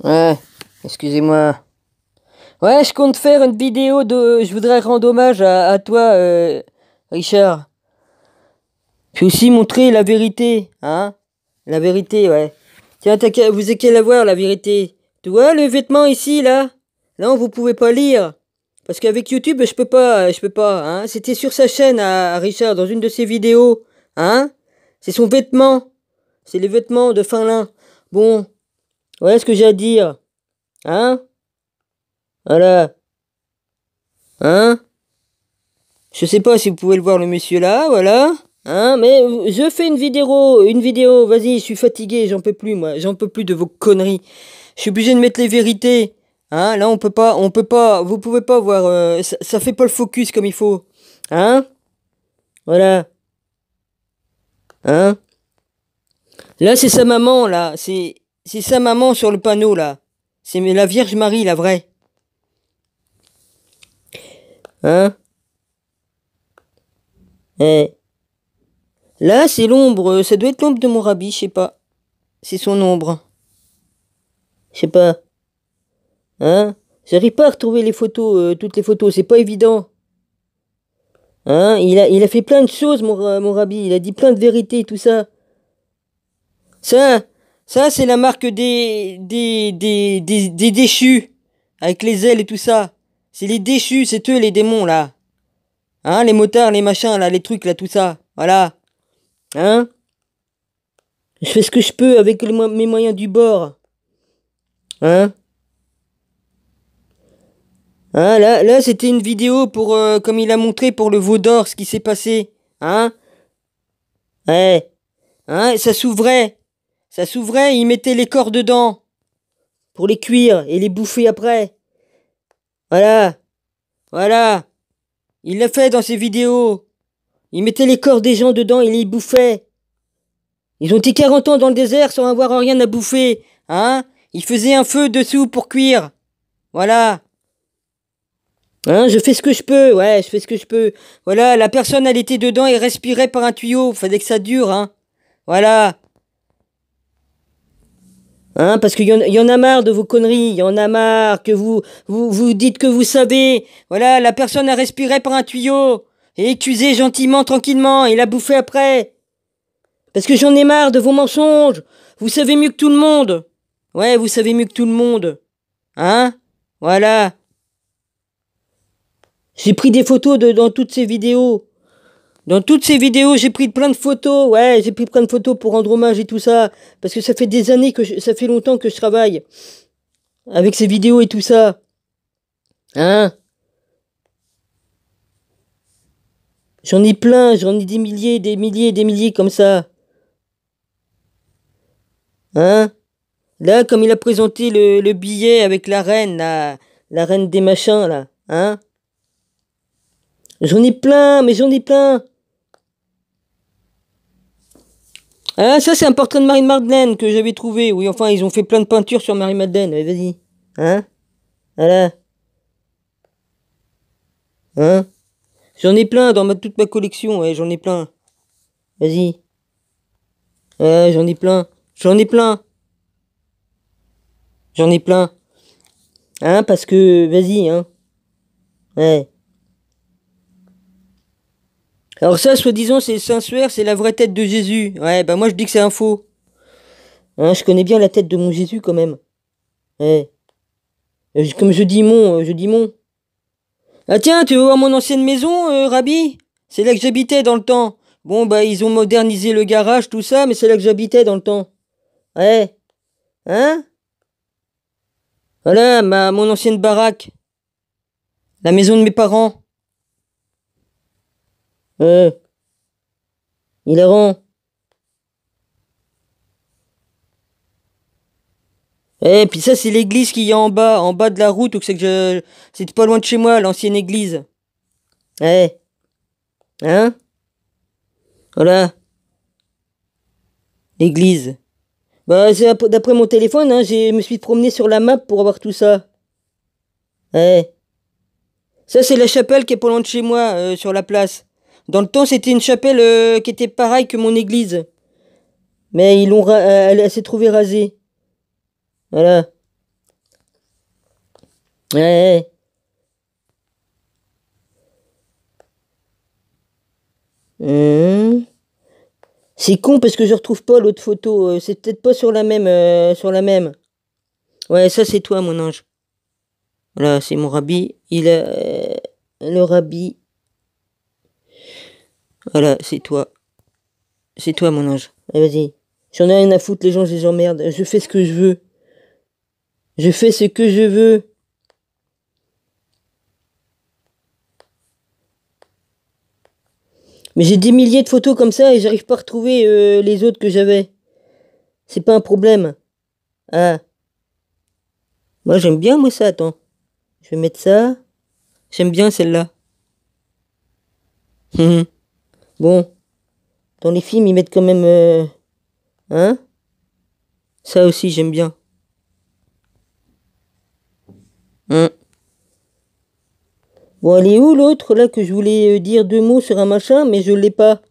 Ouais, excusez-moi. Ouais, je compte faire une vidéo de... Je voudrais rendre hommage à toi, Richard. Puis aussi montrer la vérité, hein? La vérité, ouais. Tiens, vous avez qu'à la voir, la vérité. Tu vois le vêtement ici, là? Non, vous pouvez pas lire. Parce qu'avec YouTube, je peux pas, hein? C'était sur sa chaîne à Richard, dans une de ses vidéos, hein? C'est son vêtement. C'est les vêtements de Finlin. Bon, voilà ce que j'ai à dire, hein? Voilà, hein? Je sais pas si vous pouvez le voir, le monsieur là, voilà. Hein, mais je fais une vidéo, vas-y, je suis fatigué, j'en peux plus, moi, j'en peux plus de vos conneries. Je suis obligé de mettre les vérités. Hein, là, on peut pas, vous pouvez pas voir, ça fait pas le focus comme il faut. Hein, voilà. Hein, là, c'est sa maman, là, c'est sa maman sur le panneau, là. C'est la Vierge Marie, la vraie. Hein, eh. Là, c'est l'ombre, ça doit être l'ombre de mon rabbi, je sais pas. C'est son ombre. Je sais pas. Hein? J'arrive pas à retrouver les photos, toutes les photos, c'est pas évident. Hein? Il a fait plein de choses, mon rabbi. Il a dit plein de vérités, tout ça. Ça, ça, c'est la marque des déchus. Avec les ailes et tout ça. C'est les déchus, c'est eux les démons, là. Hein? Les motards, les machins, là, les trucs, là, tout ça. Voilà. Hein? Je fais ce que je peux avec mes moyens du bord. Hein? Hein, là, c'était une vidéo pour, comme il a montré pour le veau d'or, ce qui s'est passé. Hein? Ouais. Hein, ça s'ouvrait. Ça s'ouvrait, il mettait les corps dedans. Pour les cuire et les bouffer après. Voilà. Voilà. Il l'a fait dans ses vidéos. Il mettait les corps des gens dedans et les bouffait. Ils ont été 40 ans dans le désert sans avoir rien à bouffer. Hein? Ils faisaient un feu dessous pour cuire. Voilà. Hein, je fais ce que je peux, ouais, je fais ce que je peux. Voilà, la personne, elle était dedans et respirait par un tuyau. Fallait que ça dure, hein. Voilà. Hein, parce qu'il y en a marre de vos conneries. Il y en a marre que vous dites que vous savez. Voilà, la personne, elle respirait par un tuyau. Et accusait gentiment, tranquillement. Et la bouffait après. Parce que j'en ai marre de vos mensonges. Vous savez mieux que tout le monde. Ouais, vous savez mieux que tout le monde. Hein? Voilà. J'ai pris des photos dans toutes ces vidéos. Dans toutes ces vidéos, j'ai pris plein de photos. Ouais, j'ai pris plein de photos pour rendre hommage et tout ça. Parce que ça fait des années ça fait longtemps que je travaille. Avec ces vidéos et tout ça. Hein? J'en ai plein, j'en ai des milliers comme ça. Hein? Là, comme il a présenté le billet avec la reine, la reine des machins, là. Hein? J'en ai plein, mais j'en ai plein. Ah, ça, c'est un portrait de Marie-Madeleine que j'avais trouvé. Oui, enfin, ils ont fait plein de peintures sur Marie-Madeleine. Allez, vas-y. Hein? Voilà. Hein? J'en ai plein dans toute ma collection. Ouais, j'en ai plein. Vas-y. Ouais, j'en ai plein. J'en ai plein. J'en ai plein. Hein? Parce que, vas-y, hein? Ouais. Alors ça, soi-disant, c'est Saint-Suaire, c'est la vraie tête de Jésus. Ouais, bah moi, je dis que c'est un faux. Hein, je connais bien la tête de mon Jésus, quand même. Ouais. Comme je dis mon. Ah tiens, tu veux voir mon ancienne maison, Rabbi? C'est là que j'habitais dans le temps. Bon, bah, ils ont modernisé le garage, tout ça, mais c'est là que j'habitais dans le temps. Ouais. Hein? Voilà, mon ancienne baraque. La maison de mes parents. Ouais. Il est rend. Eh, puis ça, c'est l'église qui est en bas de la route, ou que c'est que c'était pas loin de chez moi, l'ancienne église. Ouais. Hein? Voilà. L'église. Bah, c'est d'après mon téléphone, hein, je me suis promené sur la map pour avoir tout ça. Ouais. Ça, c'est la chapelle qui est pas loin de chez moi, sur la place. Dans le temps, c'était une chapelle qui était pareille que mon église. Mais elle s'est trouvée rasée. Voilà. Ouais. Hum. C'est con parce que je retrouve pas l'autre photo. C'est peut-être pas sur la même, sur la même. Ouais, ça c'est toi, mon ange. Voilà, c'est mon rabbi. Il a le rabbi. Voilà, c'est toi. C'est toi, mon ange. Allez, vas-y. J'en ai rien à foutre, les gens, je les emmerde. Je fais ce que je veux. Je fais ce que je veux. Mais j'ai des milliers de photos comme ça et j'arrive pas à retrouver les autres que j'avais. C'est pas un problème. Ah, moi j'aime bien moi ça, attends. Je vais mettre ça. J'aime bien celle-là. Bon, dans les films ils mettent quand même... hein? Ça aussi j'aime bien. Hum. Bon, elle est où l'autre là que je voulais dire deux mots sur un machin, mais je l'ai pas.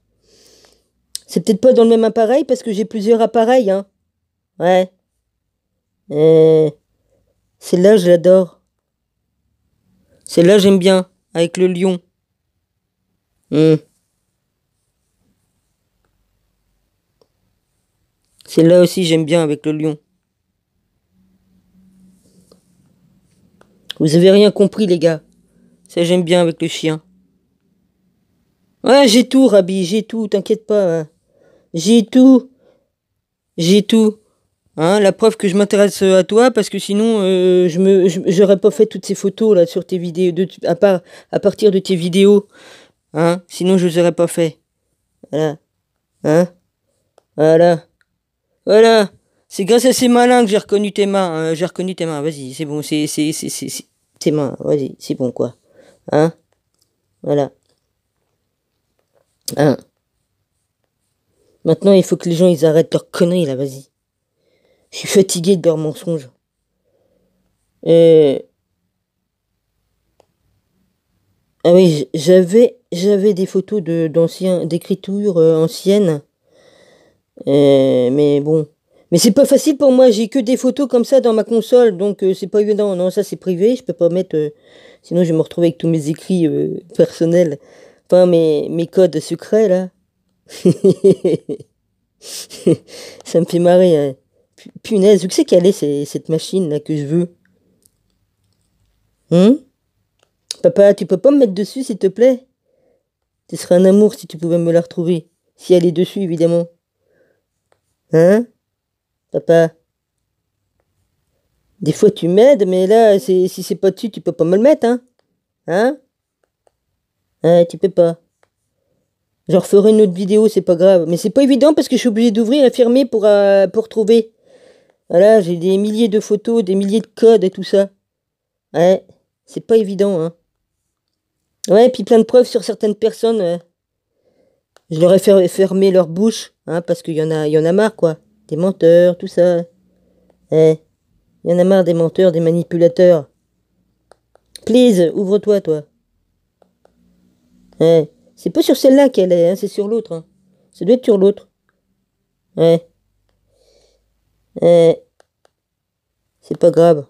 C'est peut-être pas dans le même appareil parce que j'ai plusieurs appareils, hein. Ouais. Euh, Celle-là, je l'adore. Celle-là, j'aime bien, avec le lion. Hmm. Celle-là aussi, j'aime bien, avec le lion. Vous avez rien compris, les gars. Ça, j'aime bien avec le chien. Ouais, j'ai tout, Rabi, j'ai tout, t'inquiète pas, hein. J'ai tout. J'ai tout. Hein, la preuve que je m'intéresse à toi, parce que sinon, j'aurais pas fait toutes ces photos là sur tes vidéos, à partir de tes vidéos. Hein, sinon je les aurais pas fait. Voilà. Hein, voilà. Voilà. C'est grâce à ces malins que j'ai reconnu tes mains. J'ai reconnu tes mains. Vas-y, c'est bon. Tes mains. Vas-y, c'est bon quoi. Hein, voilà. Hein. Maintenant, il faut que les gens ils arrêtent leurs conneries là. Vas-y. Je suis fatigué de leurs mensonges. Euh, Ah oui, j'avais des photos d'écriture anciennes, mais bon. Mais c'est pas facile pour moi, j'ai que des photos comme ça dans ma console, donc c'est pas évident. Non, ça c'est privé, je peux pas mettre, sinon je vais me retrouver avec tous mes écrits personnels, enfin mes codes secrets là. Ça me fait marrer, hein. Punaise, où que c'est qu'elle est cette machine là que je veux? Hein? Papa, tu peux pas me mettre dessus s'il te plaît? Ce serait un amour si tu pouvais me la retrouver. Si elle est dessus, évidemment. Hein, papa? Des fois tu m'aides, mais là, si c'est pas dessus, tu peux pas me le mettre, hein? Hein? Ouais, tu peux pas. Je referai une autre vidéo, c'est pas grave. Mais c'est pas évident parce que je suis obligé d'ouvrir et fermer pour trouver. Voilà, j'ai des milliers de photos, des milliers de codes et tout ça. Ouais, c'est pas évident, hein. Ouais, puis plein de preuves sur certaines personnes. Ouais. Je leur ai fait fermer leur bouche, hein, parce il y en a marre, quoi. Des menteurs, tout ça. Ouais, il y en a marre des menteurs, des manipulateurs. Please, ouvre-toi, toi. Ouais. C'est pas sur celle-là qu'elle est, hein, c'est sur l'autre. Hein. Ça doit être sur l'autre. Ouais. Ouais. C'est pas grave.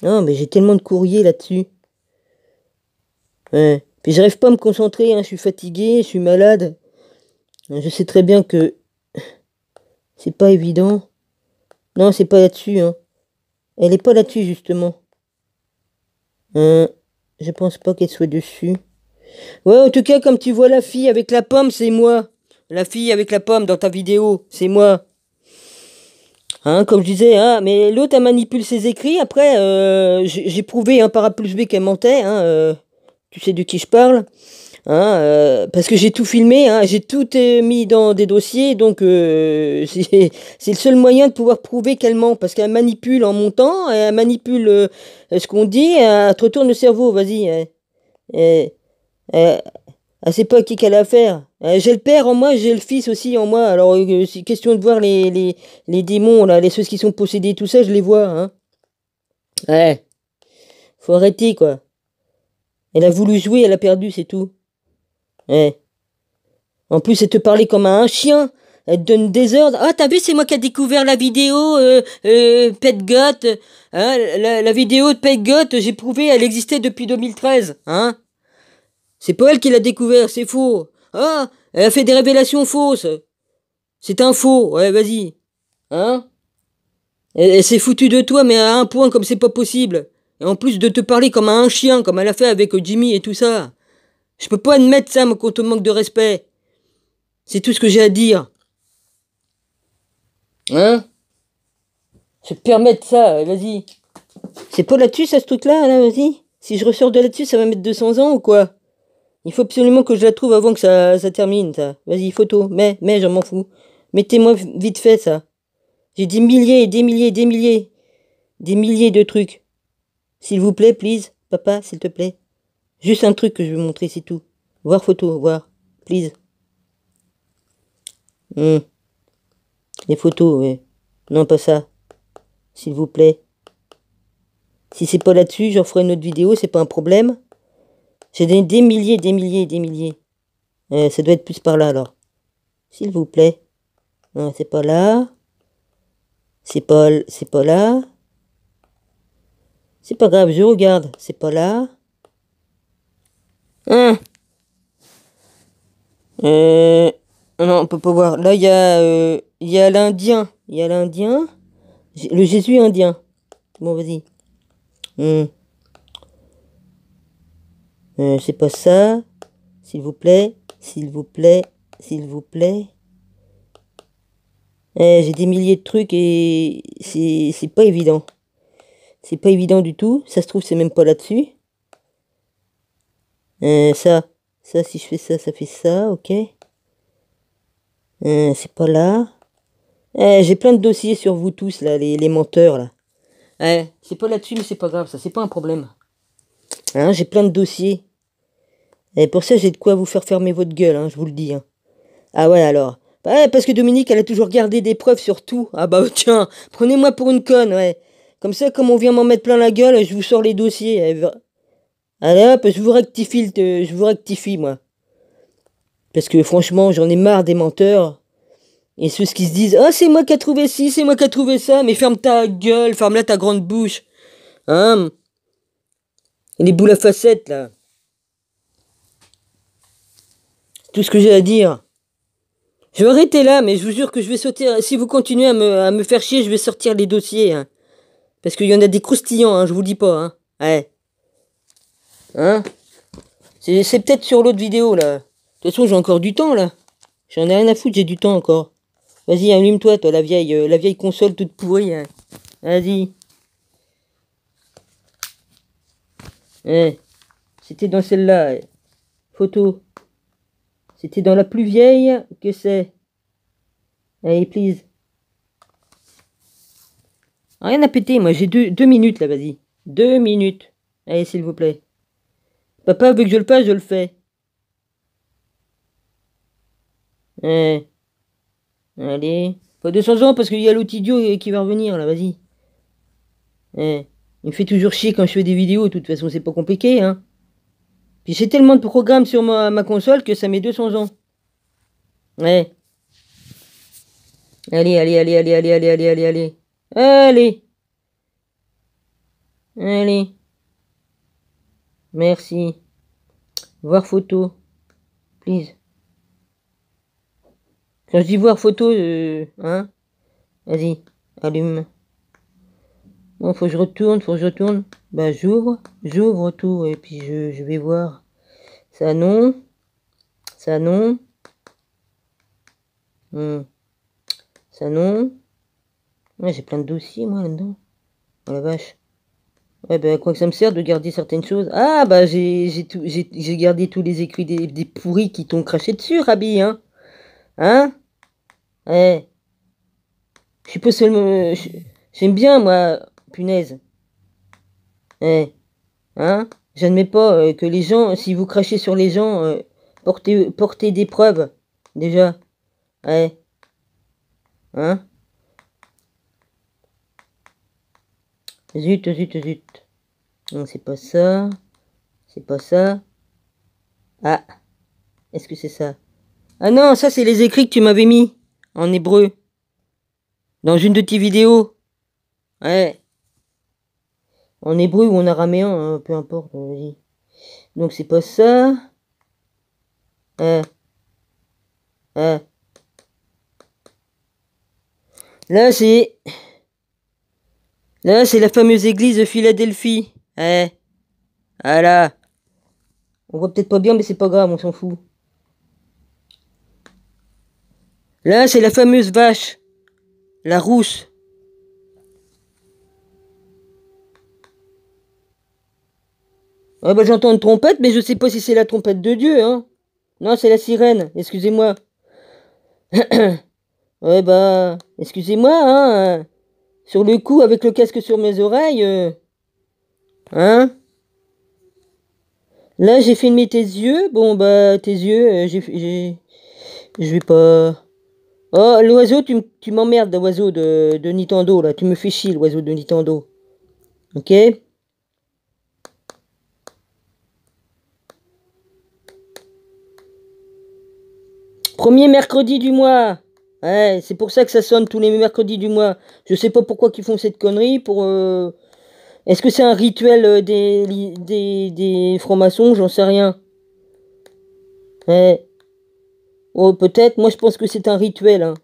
Non, mais j'ai tellement de courriers là-dessus. Ouais. Puis j'arrive pas à me concentrer, hein, je suis fatigué, je suis malade. Je sais très bien que c'est pas évident. Non, c'est pas là-dessus, hein. Elle est pas là-dessus, justement. Hein. Je pense pas qu'elle soit dessus. Ouais, en tout cas, comme tu vois la fille avec la pomme, c'est moi. La fille avec la pomme dans ta vidéo, c'est moi. Hein, comme je disais, hein, mais l'autre a manipulé ses écrits. Après, j'ai prouvé hein, par A plus B qu'elle mentait. Hein, tu sais de qui je parle. Hein, parce que j'ai tout filmé, hein, j'ai tout mis dans des dossiers. Donc, c'est le seul moyen de pouvoir prouver qu'elle ment. Parce qu'elle manipule en montant, elle manipule ce qu'on dit, elle te retourne le cerveau. Vas-y. Euh, elle sait pas à qui qu'elle a affaire. J'ai le père en moi, j'ai le fils aussi en moi. Alors, c'est question de voir les démons, là, les choses qui sont possédées, tout ça, je les vois, hein. Ouais, faut arrêter, quoi. Elle a voulu jouer, elle a perdu, c'est tout. Ouais. En plus, elle te parlait comme à un chien. Elle te donne des ordres. Ah, t'as vu, c'est moi qui ai découvert la vidéo Pet Goth. Hein, la vidéo de Pet Goth, j'ai prouvé, elle existait depuis 2013. Hein. C'est pas elle qui l'a découvert, c'est faux. Ah, elle a fait des révélations fausses. C'est un faux. Ouais, vas-y. Hein. Elle s'est foutue de toi, mais à un point comme c'est pas possible. Et en plus de te parler comme à un chien, comme elle a fait avec Jimmy et tout ça. Je peux pas admettre ça, moi, qu'on te manque de respect. C'est tout ce que j'ai à dire. Hein? Je te permettre ça, vas-y. C'est pas là-dessus, ça, ce truc-là, là, vas-y. Si je ressors de là-dessus, ça va mettre 200 ans ou quoi? Il faut absolument que je la trouve avant que ça termine, ça. Vas-y, photo. Mais, je m'en fous. Mettez-moi vite fait, ça. J'ai des milliers et des milliers et des milliers. Des milliers de trucs. S'il vous plaît, please. Papa, s'il te plaît. Juste un truc que je veux montrer, c'est tout. Voir photo, voir. Please. Les photos, ouais. Non, pas ça. S'il vous plaît. Si c'est pas là-dessus, j'en ferai une autre vidéo, c'est pas un problème. J'ai des milliers, des milliers, des milliers. Ça doit être plus par là, alors. S'il vous plaît. Non, c'est pas là. C'est pas là. C'est pas grave, je regarde. C'est pas là. Hein? Non, on peut pas voir. Là, il y a l'Indien. Il y a l'Indien. Le Jésus indien. Bon, vas-y. C'est pas ça. S'il vous plaît. S'il vous plaît. S'il vous plaît. J'ai des milliers de trucs et c'est pas évident. C'est pas évident du tout. Ça se trouve, c'est même pas là-dessus. Ça, si je fais ça, ça fait ça, ok. C'est pas là. J'ai plein de dossiers sur vous tous, là, les menteurs, là. C'est pas là-dessus, mais c'est pas grave, ça, c'est pas un problème. Hein, j'ai plein de dossiers. Et pour ça, j'ai de quoi vous faire fermer votre gueule, hein, je vous le dis. Hein. Ah ouais, alors. Ouais, parce que Dominique, elle a toujours gardé des preuves sur tout. Ah bah tiens, prenez-moi pour une conne, ouais. Comme ça, comme on vient m'en mettre plein la gueule, je vous sors les dossiers. Allez hop, je vous rectifie, moi. Parce que franchement, j'en ai marre des menteurs. Et ceux qui se disent, ah, c'est moi qui a trouvé ci, c'est moi qui a trouvé ça. Mais ferme ta gueule, ferme là ta grande bouche. Hein? Et les boules à facettes, là. C'est tout ce que j'ai à dire. Je vais arrêter là, mais je vous jure que je vais sortir. Si vous continuez à me faire chier, je vais sortir les dossiers. Hein. Parce qu'il y en a des croustillants, hein, je vous le dis pas. Hein. Ouais. Hein? C'est peut-être sur l'autre vidéo, là. De toute façon, j'ai encore du temps, là. J'en ai rien à foutre, j'ai du temps encore. Vas-y, allume-toi, toi, la vieille console toute pourrie. Hein. Vas-y. C'était dans celle-là. Photo. C'était dans la plus vieille que c'est. Allez, please. Rien à péter, moi, j'ai 2 minutes, là, vas-y. 2 minutes. Allez, s'il vous plaît. Papa veut que je le fasse, je le fais. Allez. Pas 200 ans, parce qu'il y a l'autre idiot qui va revenir, là, vas-y. Il me fait toujours chier quand je fais des vidéos, de toute façon, c'est pas compliqué, hein. Puis j'ai tellement de programmes sur ma console que ça met 200 ans. Ouais. Allez, allez, allez, allez, allez, allez, allez, allez, allez. Allez. Allez. Merci. Voir photo. Please. Quand je dis voir photo, hein. Vas-y, allume. Bon, faut que je retourne. Bah, j'ouvre tout, et puis je vais voir. Ça non. Ça non. Ça non. Ouais, j'ai plein de dossiers, moi, là-dedans. Oh la vache. Ouais, bah, quoi que ça me sert de garder certaines choses. Ah, bah, j'ai gardé tous les écrits des pourris qui t'ont craché dessus, Rabi, hein. Hein? Ouais. Je suis pas seulement... J'aime bien, moi, punaise. Ouais. Hein? J'admets pas que les gens, si vous crachez sur les gens, portez des preuves, déjà. Ouais. Hein? Zut, zut, zut. Non, c'est pas ça. C'est pas ça. Ah. Est-ce que c'est ça? Ah non, ça c'est les écrits que tu m'avais mis. en hébreu. Dans une de tes vidéos. Ouais. En hébreu ou en araméen, hein, peu importe. Vas-y. Donc c'est pas ça. Euh, euh. Là c'est... Là c'est la fameuse église de Philadelphie. Ouais. Voilà. On voit peut-être pas bien, mais c'est pas grave, on s'en fout. Là c'est la fameuse vache. La rousse. Ah bah j'entends une trompette, mais je sais pas si c'est la trompette de Dieu, hein. Non, c'est la sirène, excusez-moi. Ouais bah, excusez-moi, hein. Sur le coup, avec le casque sur mes oreilles, hein. Là, j'ai filmé tes yeux. Bon bah, tes yeux, je vais pas... Oh, l'oiseau, tu m'emmerdes, l'oiseau de Nintendo, là. Tu me fais chier, l'oiseau de Nintendo. Ok? Premier mercredi du mois. Ouais, c'est pour ça que ça sonne tous les mercredis du mois. Je sais pas pourquoi ils font cette connerie pour... Est-ce que c'est un rituel des francs-maçons? J'en sais rien. Ouais. Oh, peut-être. Moi, je pense que c'est un rituel, hein.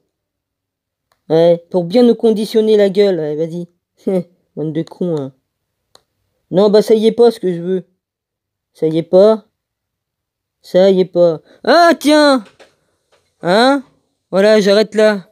Ouais, pour bien nous conditionner la gueule. Ouais, vas-y. Bande de cons, hein. Non, bah ça y est pas ce que je veux. Ça y est pas. Ça y est pas. Ah, tiens! Hein? Voilà, j'arrête là.